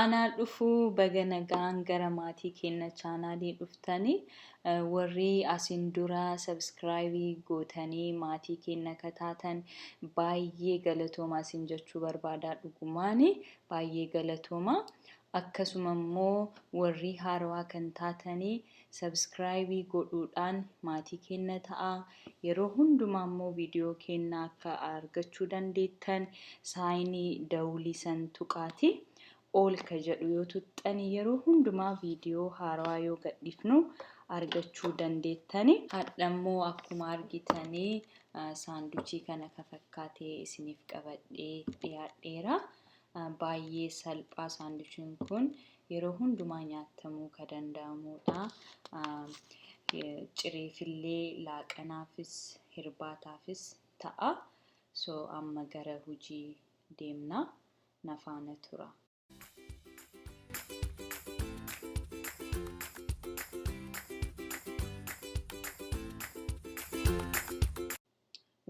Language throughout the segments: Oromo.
Ana dhufu baga nagaan gara maatii keenya chaanaalii dhuftanii warri asin dura subscribe gootanii maatii keenya kataatan baay'ee galatooma asin jechuu barbaadaa dhugumaani baay'ee galatooma akkasuma immoo warri haarawaa kan taatanii subscribe godhuudhaan maatii keenya ta'a yeroo hundumaa immoo viidiyoo keenya akka argachuu dandeettan saayinii dawulii san tuqaati. All ka jedhu yoo tuxxanii yeroo hundumaa viidiyoo haarawaa yoo gadhifnu argachuu dandeettani. Hadhammoo akkuma argitanii saanduuchii kana ka fakkaatee isiniif qabadhee dhiyaadheera. Baay'ee salphaa saanduuchiin kun yeroo hundumaa nyaatamuu ka danda'amudha. Cireefillee laaqanaafis irbaataafis ta'a. So amma gara hojii deemna nafaana tura.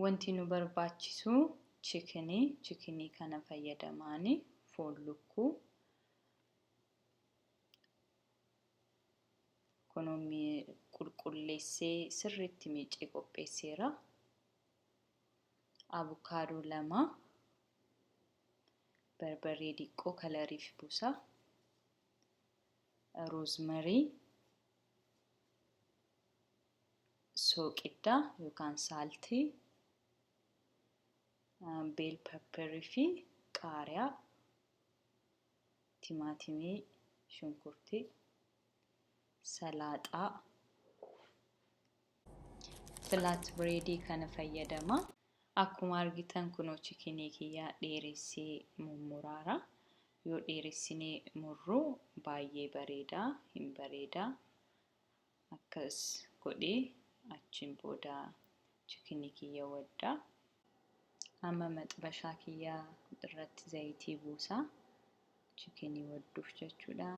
Wanti nu barbaachisu chikinii kana fayyadamaani foon lukkuu kunoomii qulqulleessee sirriitti miicee qopheesseera. Abukaadoo 2 barbaree diqqoo kalariif buusa roozmarii soqidda yookaan saaltii beel pepperii fi qaariyaa timaatimii shunkurtii salaaxaa flat breadii kana fayyadama. Akkuma argitan kunoo chikinii kiyyaa dheeressee mummuraara. Yoo dheeressinee murruu baay'ee bareeda hin bareeda. Akkas godhee achiin booda chikinii kiyya wadda. Amma maxbashaa kiyyaa irratti zayitii buusa. Chikinii wadduuf jechuudha.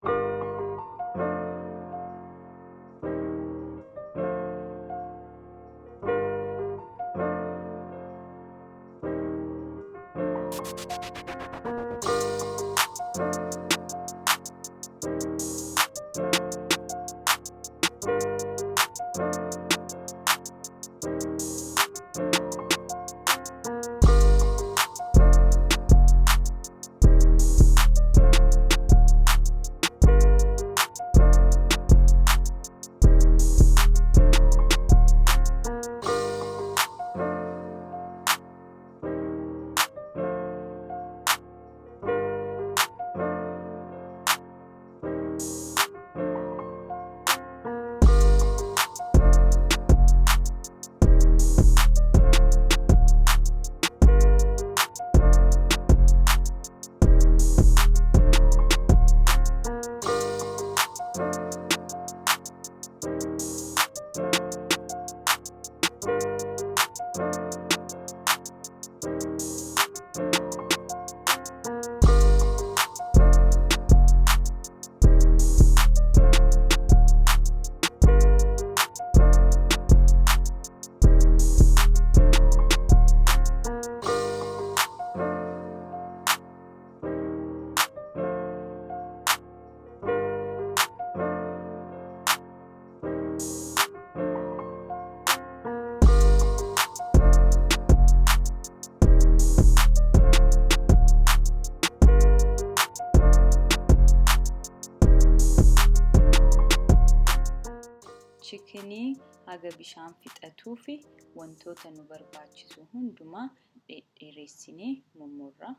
Kunii haga bishaan fixatuu fi wantoota nu barbaachisu hundumaa dheeressinee mummurra.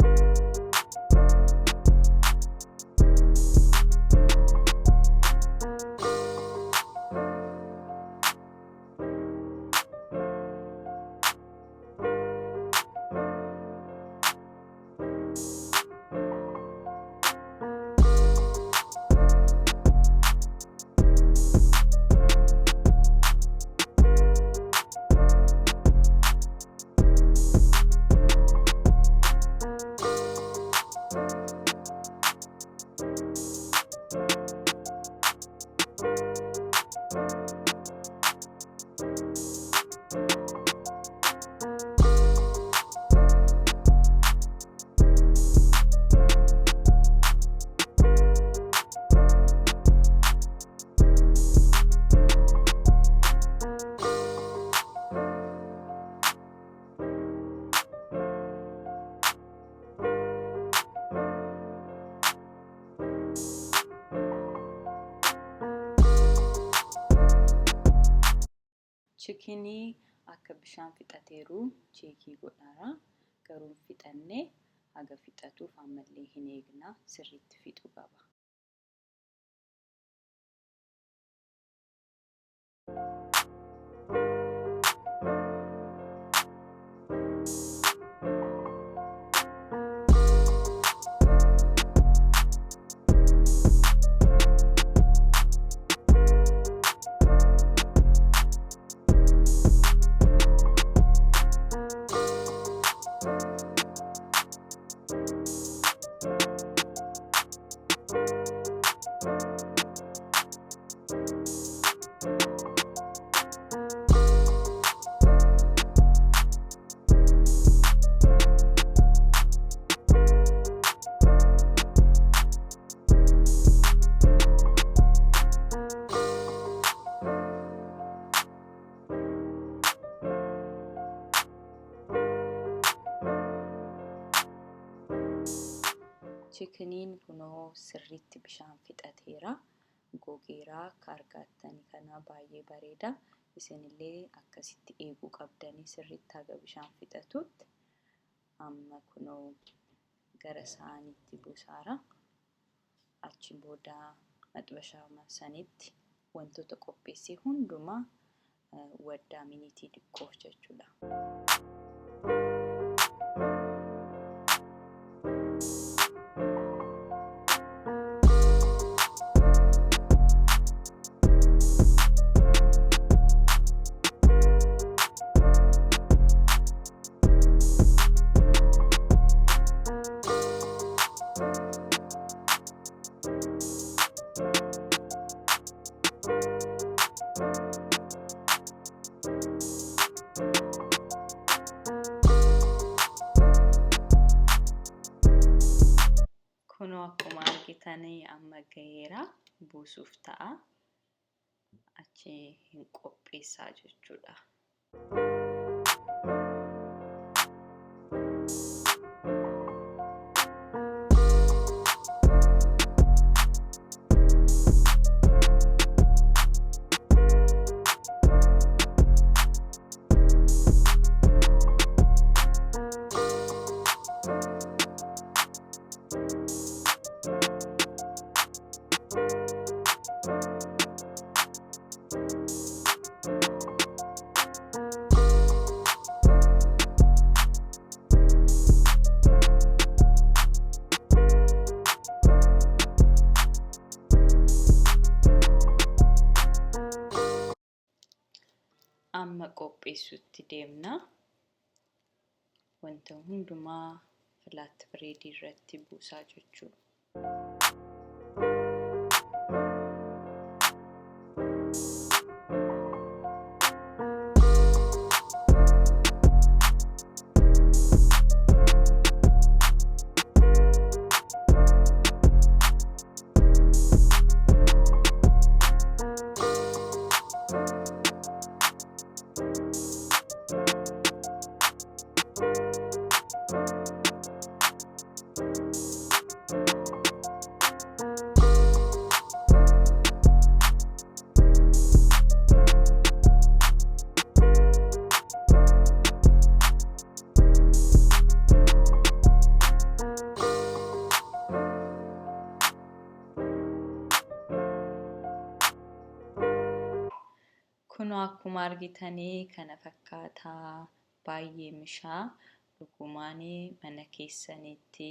Chikinii akka bishaan fixateeru cheekii godhaara. Garuu fixannee haga fixatuuf ammallee hin eegna, sirriitti fixuu qaba. Chikiniin kunoo sirriitti bishaan fixateera. Gogeeraa argattanii kana baay'ee bareeda. Isinillee akkasitti eeguu qabdanii sirriitti haga bishaan fixatutti. Amma kunoo gara saaniitti buusaara. Achi booda maxbashaa sanitti wantoota qopheessee hundumaa waddaa miniitii xiqqoof jechuudha. Kunoo akkuma argitanii amma gaheera buusuuf ta'a. Achi hin qopheessaa jechuudha. Amma qopheessuutti deemna. Wanta hundumaa flat bread irratti buusaa jechuudha. kunoo akkuma argitanii kana fakkaataa baay'ee mishaa dhugumaanii mana keessanitti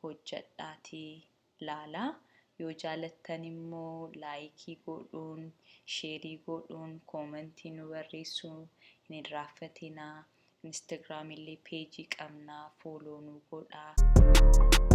hojjedhaatii ilaalaa. Yoo jaalattan immoo laayikii godhuun, sheerii godhuun, koomentii nu barreessuun hin irraanfatinaa. Instagram illee peejii qabnaa, fooloo nu godhaa.